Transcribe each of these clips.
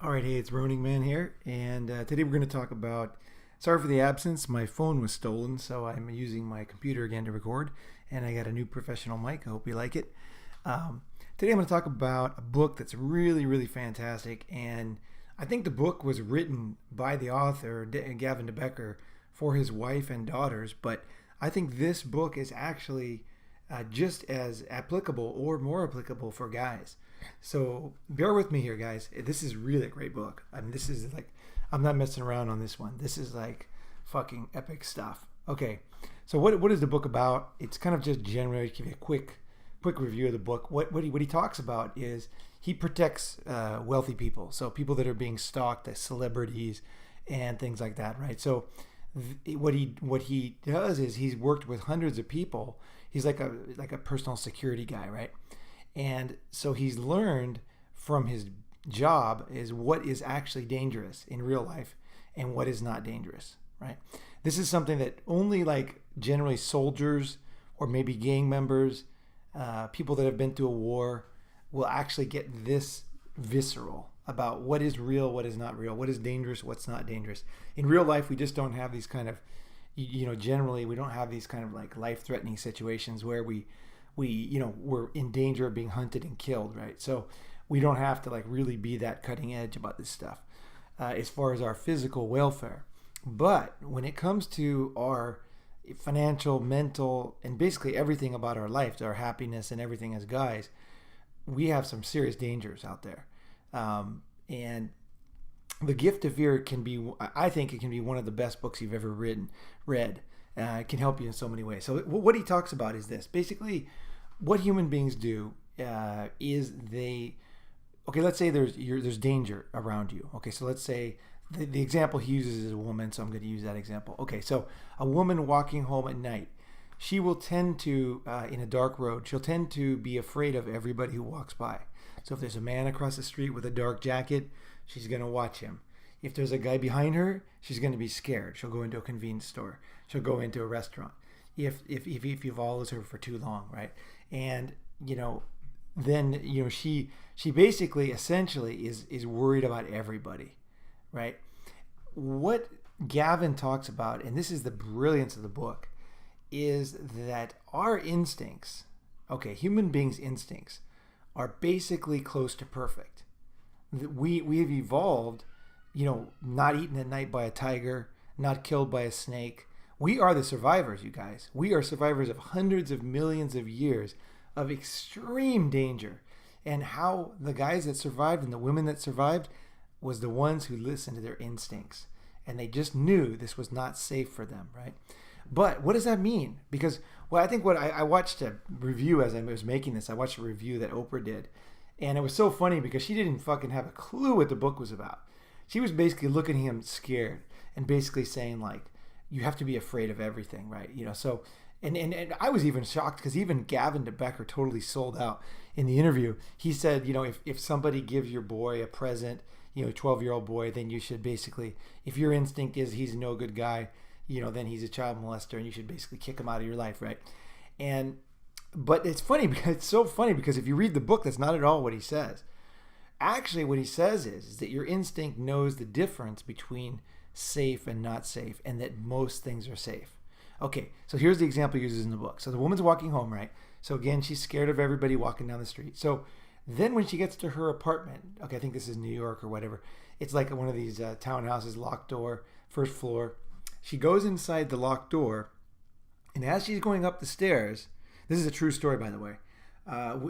All right, hey, it's Ronin Man here, and today we're going to talk about. Sorry for the absence. My phone was stolen, so I'm using my computer again to record, and I got a new professional mic. I hope you like it. Um, Today I'm going to talk about a book that's really, really fantastic, and I think the book was written by the author, Gavin De Becker, for his wife and daughters, but I think this book is actually just as applicable or more applicable for guys. So bear with me here, guys. This is really a great book. I mean, this is like, I'm not messing around on this one. This is like fucking epic stuff. Okay, so what is the book about? It's kind of just generally give you a quick review of the book. What he talks about is he protects wealthy people, so people that are being stalked as celebrities and things like that, right? So what he does is he's worked with hundreds of people. He's like a personal security guy, right? And so he's learned from his job is what is actually dangerous in real life and what is not dangerous, right? This is something that only like generally soldiers or maybe gang members, people that have been through a war will actually get this visceral about what is real, what is not real, what is dangerous, what's not dangerous. In real life, we just don't have these kind of, generally we don't have these kind of like life-threatening situations where we're in danger of being hunted and killed, right? So we don't have to like really be that cutting edge about this stuff as far as our physical welfare. But when it comes to our financial, mental, and basically everything about our life, our happiness and everything as guys, we have some serious dangers out there. And The Gift of Fear I think it can be one of the best books you've ever read. It can help you in so many ways. So what he talks about is this. Basically, what human beings do is let's say there's danger around you. Okay, so let's say the example he uses is a woman, so I'm going to use that example. Okay, so a woman walking home at night, she will tend to, in a dark road, she'll tend to be afraid of everybody who walks by. So if there's a man across the street with a dark jacket, she's going to watch him. If there's a guy behind her, she's going to be scared. She'll go into a convenience store. She'll go into a restaurant. If you follows her for too long, right? And then she basically essentially is worried about everybody, right? What Gavin talks about, and this is the brilliance of the book, is that our instincts, human beings' instincts, are basically close to perfect. We've evolved, not eaten at night by a tiger, not killed by a snake. We are the survivors, you guys. We are survivors of hundreds of millions of years of extreme danger. And how the guys that survived and the women that survived was the ones who listened to their instincts. And they just knew this was not safe for them, right? But what does that mean? Because, I think I watched a review as I was making this. I watched a review that Oprah did. And it was so funny because she didn't fucking have a clue what the book was about. She was basically looking at him scared and basically saying like, you have to be afraid of everything, right? So, and I was even shocked because even Gavin De Becker totally sold out in the interview. He said, if somebody gives your boy a present, 12-year-old boy, then you should basically, if your instinct is he's no good guy, then he's a child molester and you should basically kick him out of your life, right? But it's funny because it's so funny because if you read the book, that's not at all what he says. Actually, what he says is that your instinct knows the difference between safe and not safe, and that most things are safe. Okay, so here's the example he uses in the book. So the woman's walking home, right? So again, she's scared of everybody walking down the street. So then when she gets to her apartment, I think this is New York or whatever. It's like one of these townhouses, locked door, first floor. She goes inside the locked door, and as she's going up the stairs, this is a true story, by the way.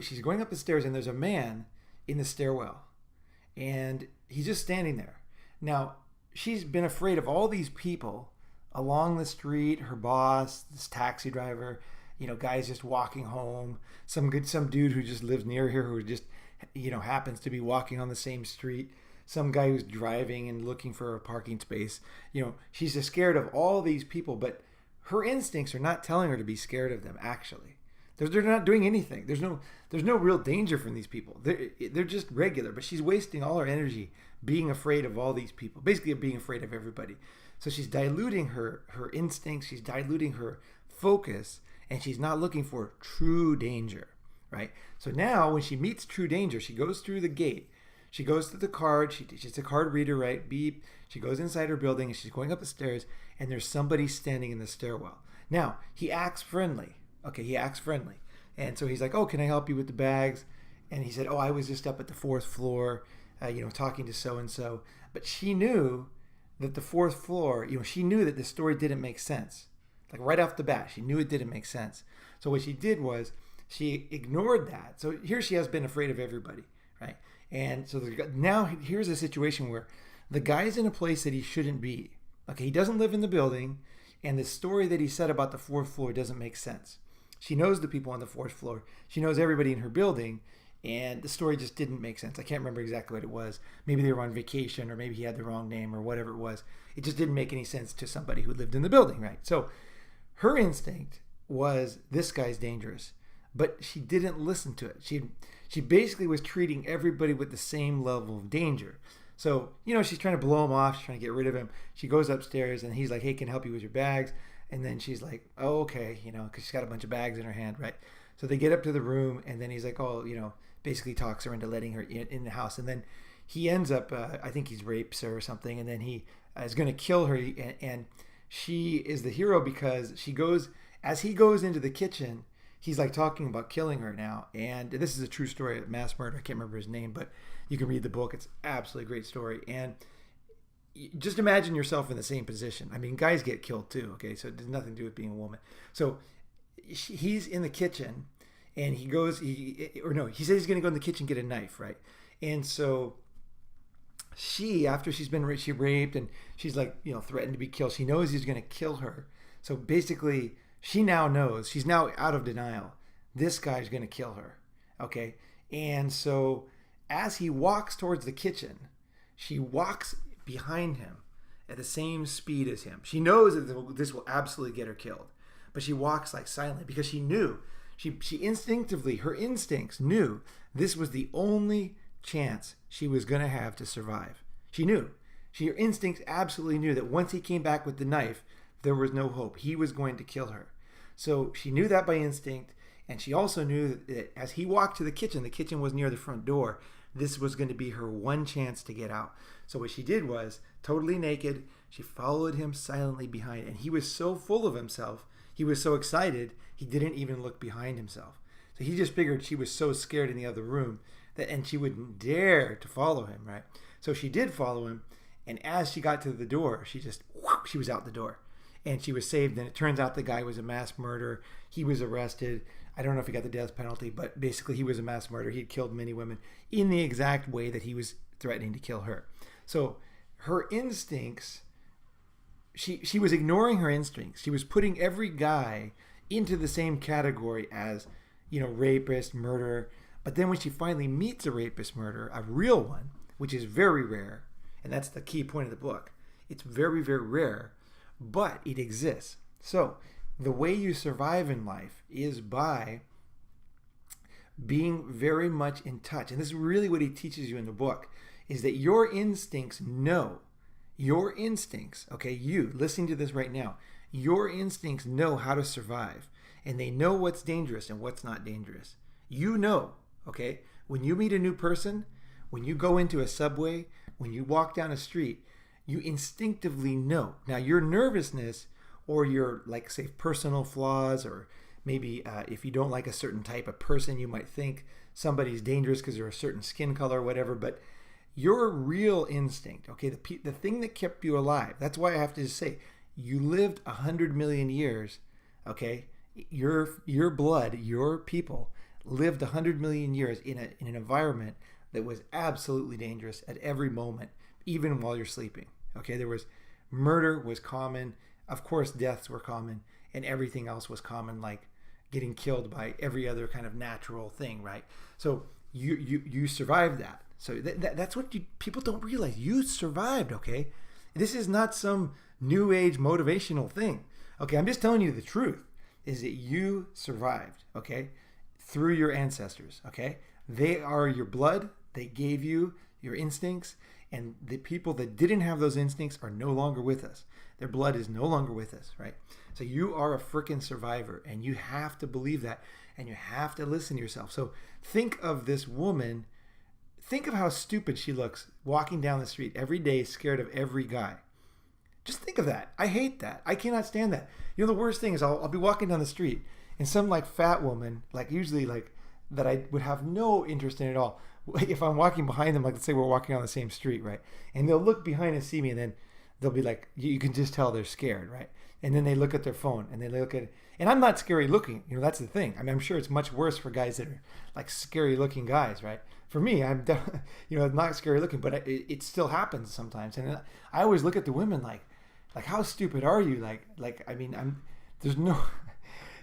She's going up the stairs, and there's a man in the stairwell, and he's just standing there. Now, she's been afraid of all these people along the street, her boss, this taxi driver, guys just walking home, some dude who just lives near here who just, happens to be walking on the same street, some guy who's driving and looking for a parking space. She's just scared of all these people, but her instincts are not telling her to be scared of them, actually. They're not doing anything. There's no real danger from these people. They're just regular, but she's wasting all her energy being afraid of all these people, basically being afraid of everybody. So she's diluting her instincts, she's diluting her focus, and she's not looking for true danger, right? So now when she meets true danger, she goes through the gate, She goes to the card. She's a card reader, right? Beep. She goes inside her building and she's going up the stairs, and there's somebody standing in the stairwell. Now, he acts friendly. Okay, he acts friendly. And so he's like, oh, can I help you with the bags? And he said, oh, I was just up at the 4th floor, talking to so-and-so. But she knew that the 4th floor, she knew that the story didn't make sense. Like right off the bat, she knew it didn't make sense. So what she did was she ignored that. So here she has been afraid of everybody, right? And so now here's a situation where the guy's in a place that he shouldn't be. Okay, he doesn't live in the building, and the story that he said about the 4th floor doesn't make sense. She knows the people on the 4th floor. She knows everybody in her building, and the story just didn't make sense. I can't remember exactly what it was. Maybe they were on vacation, or maybe he had the wrong name, or whatever it was. It just didn't make any sense to somebody who lived in the building, right? So her instinct was, this guy's dangerous, but she didn't listen to it. She basically was treating everybody with the same level of danger. So, she's trying to blow him off. She's trying to get rid of him. She goes upstairs and he's like, hey, can I help you with your bags? And then she's like, oh, okay, because she's got a bunch of bags in her hand, right? So they get up to the room and then he's like, oh, basically talks her into letting her in the house. And then he ends up, I think he's rapes her or something. And then he is going to kill her. And she is the hero because as he goes into the kitchen, he's like talking about killing her now. And this is a true story of mass murder. I can't remember his name, but you can read the book. It's absolutely a great story. And just imagine yourself in the same position. I mean, guys get killed too, okay? So it has nothing to do with being a woman. So he's in the kitchen and he says he's going to go in the kitchen and get a knife, right? And so after she raped and she's like, threatened to be killed. She knows he's going to kill her. So basically, she now knows, she's now out of denial. This guy's going to kill her, okay? And so as he walks towards the kitchen, she walks behind him at the same speed as him. She knows that this will absolutely get her killed, but she walks like silently because she knew, she instinctively, her instincts knew this was the only chance she was going to have to survive. She knew. Her instincts absolutely knew that once he came back with the knife, there was no hope. He was going to kill her. So she knew that by instinct, and she also knew that as he walked to the kitchen was near the front door, this was going to be her one chance to get out. So what she did was, totally naked, she followed him silently behind, and he was so full of himself, he was so excited, he didn't even look behind himself. So he just figured she was so scared in the other room, and she wouldn't dare to follow him, right? So she did follow him, and as she got to the door, she was out the door. And she was saved, and it turns out the guy was a mass murderer. He was arrested. I don't know if he got the death penalty, but basically he was a mass murderer. He had killed many women in the exact way that he was threatening to kill her. So her instincts, she was ignoring her instincts. She was putting every guy into the same category as, rapist, murderer. But then when she finally meets a rapist, murderer, a real one, which is very rare, and that's the key point of the book, it's very, very rare, but it exists. So the way you survive in life is by being very much in touch. And this is really what he teaches you in the book, is that your instincts know. Your instincts, okay, you listening to this right now, your instincts know how to survive. And they know what's dangerous and what's not dangerous. You know, okay? When you meet a new person, when you go into a subway, when you walk down a street, you instinctively know. Now, your nervousness or your, like, say, personal flaws, or maybe if you don't like a certain type of person, you might think somebody's dangerous because they're a certain skin color or whatever, but your real instinct, okay, the thing that kept you alive, that's why I have to just say, you lived 100 million years, okay? Your blood, your people lived 100 million years in an environment that was absolutely dangerous at every moment, even while you're sleeping. Okay, there was murder was common, of course deaths were common, and everything else was common, like getting killed by every other kind of natural thing, right? So you survived that. So that's what people don't realize. You survived, okay? This is not some new age motivational thing. Okay, I'm just telling you the truth, is that you survived, okay? Through your ancestors, okay? They are your blood. They gave you your instincts. And the people that didn't have those instincts are no longer with us. Their blood is no longer with us, right? So you are a freaking survivor, and you have to believe that, and you have to listen to yourself. So think of this woman think of how stupid she looks walking down the street every day, scared of every guy. Just think of that. I hate that. I cannot stand that. The worst thing is I'll be walking down the street and some like fat woman, like usually like that I would have no interest in at all. If I'm walking behind them, like let's say we're walking on the same street, right? And they'll look behind and see me, and then they'll be like, you can just tell they're scared, right? And then they look at their phone and they look at it. And I'm not scary looking. That's the thing. I mean, I'm sure it's much worse for guys that are like scary looking guys, right? For me, I'm not scary looking, but it still happens sometimes. And I always look at the women like how stupid are you? I mean, there's no,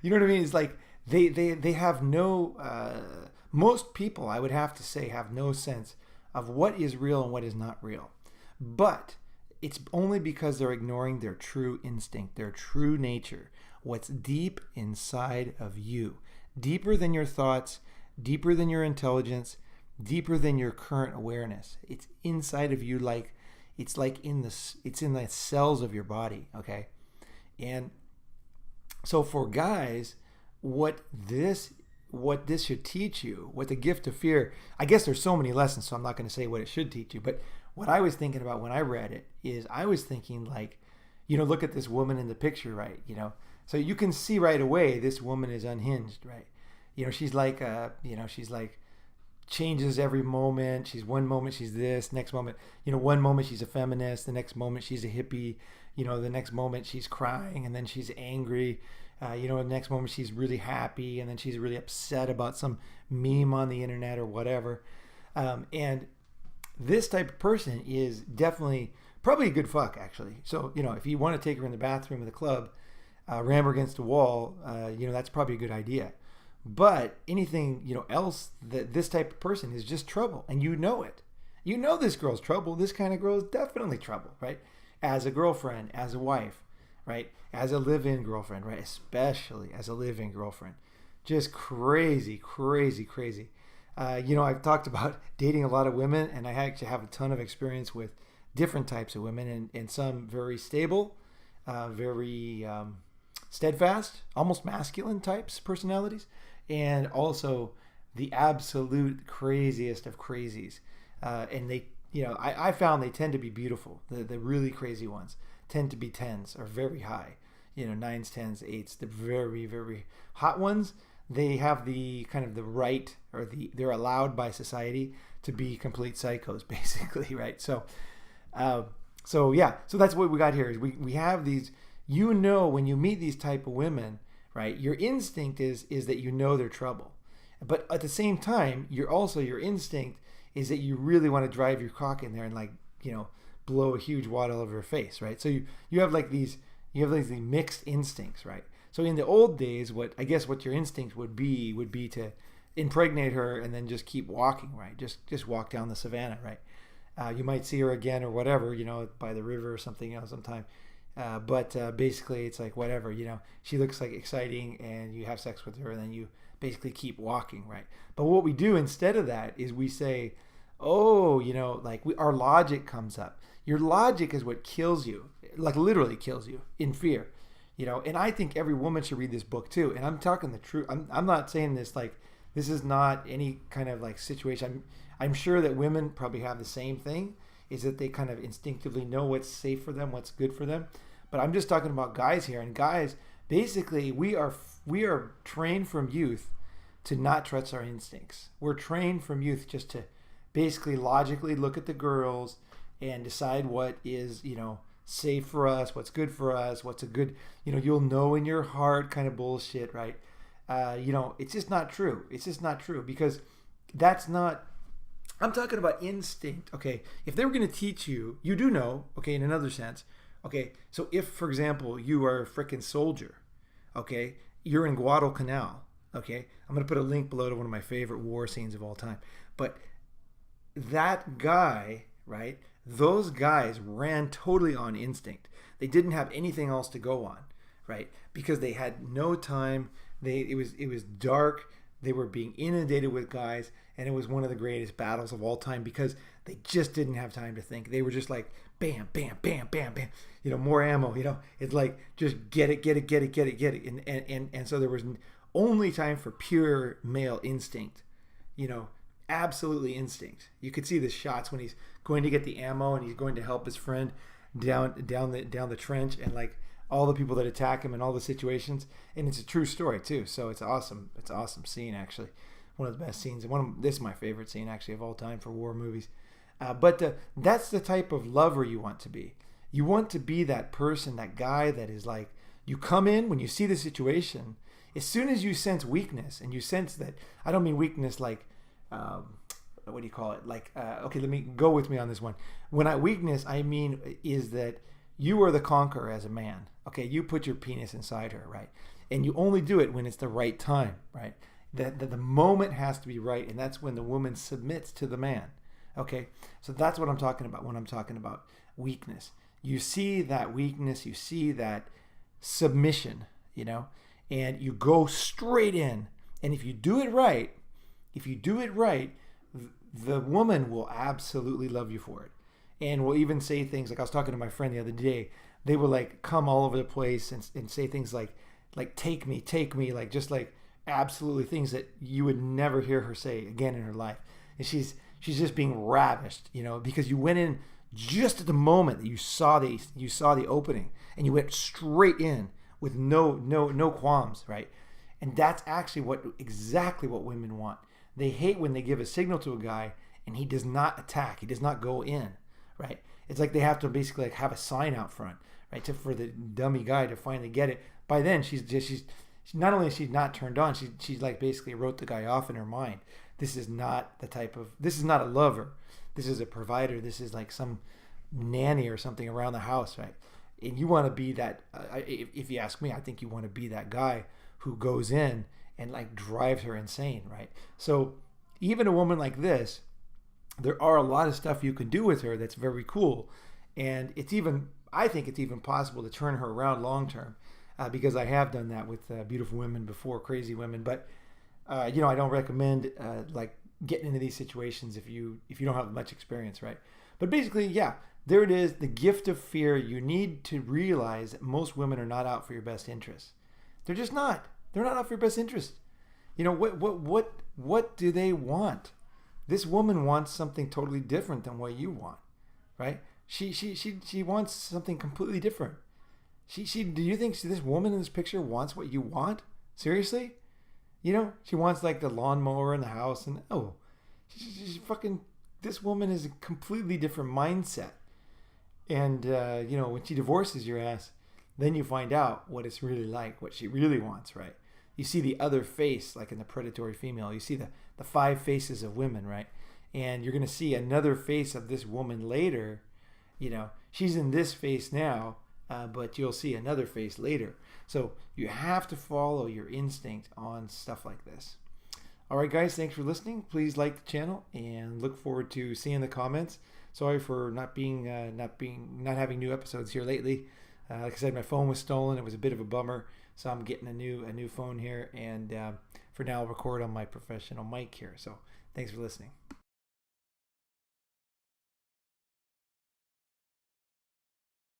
you know what I mean? It's like they have no, most people I would have to say have no sense of what is real and what is not real. But it's only because they're ignoring their true instinct, their true nature, what's deep inside of you, deeper than your thoughts, deeper than your intelligence, deeper than your current awareness. It's inside of you, it's in the cells of your body, okay? And so for guys, what this should teach you, what the gift of fear, I guess there's so many lessons, so I'm not going to say what it should teach you, but what I was thinking about when I read it is I was thinking look at this woman in the picture, right? So you can see right away this woman is unhinged, right? She's like, she's like changes every moment. She's one moment she's this, next moment, one moment she's a feminist, the next moment she's a hippie, the next moment she's crying, and then she's angry. The next moment she's really happy, and then she's really upset about some meme on the internet or whatever. And this type of person is definitely probably a good fuck, actually. So, if you want to take her in the bathroom of the club, ram her against a wall, that's probably a good idea. But anything, else, that this type of person is just trouble, and you know it. You know this girl's trouble. This kind of girl is definitely trouble, right? As a girlfriend, as a wife, right? As a live-in girlfriend, right? Especially as a live-in girlfriend. Just crazy, crazy, crazy. I've talked about dating a lot of women, and I actually have a ton of experience with different types of women, and some very stable, very steadfast, almost masculine types, personalities, and also the absolute craziest of crazies. And they, I found they tend to be beautiful. The really crazy ones tend to be 10s or very high, 9s, 10s, 8s. The very, very hot ones, they have the kind of the right, or they're allowed by society to be complete psychos, basically, right? So that's what we got here. Is we have these, when you meet these type of women, right? Your instinct is that they're trouble, but at the same time, your instinct is that you really want to drive your cock in there and blow a huge wad all over her face, right? So you have these mixed instincts, right? So in the old days, what your instinct would be to impregnate her and then just keep walking, right? Just walk down the savannah, right? You might see her again or whatever, by the river or something else sometime. But basically it's like whatever, she looks like exciting and you have sex with her and then you basically keep walking, right? But what we do instead of that is we say, our logic comes up. Your logic is what kills you, like literally kills you in fear. And I think every woman should read this book too. And I'm talking the truth. I'm not saying this this is not any kind of situation. I'm sure that women probably have the same thing, is that they kind of instinctively know what's safe for them, what's good for them. But I'm just talking about guys here. And guys, basically, we are trained from youth to not trust our instincts. We're trained from youth just to basically logically look at the girls and decide what is, safe for us, what's good for us, what's a good, you'll know in your heart kind of bullshit, right? It's just not true. It's just not true, because that's not, I'm talking about instinct, okay? If they were going to teach you, you do know, okay, in another sense, okay? So if, for example, you are a frickin' soldier, okay? You're in Guadalcanal, okay? I'm going to put a link below to one of my favorite war scenes of all time. But that guy, right? Those guys ran totally on instinct. They didn't have anything else to go on, right? Because they had no time. It was dark. They were being inundated with guys, and it was one of the greatest battles of all time because they just didn't have time to think. They were just like bam, bam, bam, bam, bam. More ammo. It's like just get it. And so there was only time for pure male instinct. absolutely instinct. You could see the shots when he's going to get the ammo and he's going to help his friend down the trench, and like all the people that attack him and all the situations. And it's a true story too, so it's awesome. It's an awesome scene, actually. One of the best scenes. This is my favorite scene actually of all time for war movies. But that's the type of lover you want to be. You want to be that person, that guy that is like, you come in when you see the situation, as soon as you sense weakness, and you sense that, I don't mean weakness like, what do you call it? Like, okay, let me go with me on this one. Weakness, I mean, is that you are the conqueror as a man. Okay, you put your penis inside her, right? And you only do it when it's the right time, right? That the moment has to be right, and that's when the woman submits to the man. Okay, so that's what I'm talking about when I'm talking about weakness. You see that weakness, you see that submission, and you go straight in. And if you do it right, the woman will absolutely love you for it, and will even say things like, I was talking to my friend the other day. They will like come all over the place and say things like take me, like just like absolutely things that you would never hear her say again in her life. And she's just being ravished, because you went in just at the moment that you saw the opening, and you went straight in with no qualms, right? And that's actually exactly what women want. They hate when they give a signal to a guy and he does not attack, he does not go in, right? It's like they have to basically like have a sign out front, right, for the dummy guy to finally get it. By then, she's not only is she not turned on, she's like basically wrote the guy off in her mind. This is not a lover. This is a provider. This is like some nanny or something around the house, right? And you want to be that. If you ask me, I think you want to be that guy who goes in and like drives her insane, right? So even a woman like this, there are a lot of stuff you can do with her that's very cool, and I think it's even possible to turn her around long term, because I have done that with beautiful women before, crazy women. But I don't recommend like getting into these situations if you don't have much experience, right? But basically, yeah, there it is, the gift of fear. You need to realize that most women are not out for your best interests. They're just not. They're not out for your best interest. What do they want? This woman wants something totally different than what you want, right? She wants something completely different. Do you think this woman in this picture wants what you want? Seriously? She wants like the lawnmower in the house, and she's fucking. This woman is a completely different mindset. And when she divorces your ass, then you find out what it's really like, what she really wants, right? You see the other face, like in the predatory female. You see the 5 faces of women, right? And you're gonna see another face of this woman later. She's in this face now, but you'll see another face later. So you have to follow your instinct on stuff like this. All right, guys, thanks for listening. Please like the channel and look forward to seeing the comments. Sorry for not having new episodes here lately. Like I said, my phone was stolen. It was a bit of a bummer, so I'm getting a new phone here, and for now I'll record on my professional mic here. So thanks for listening.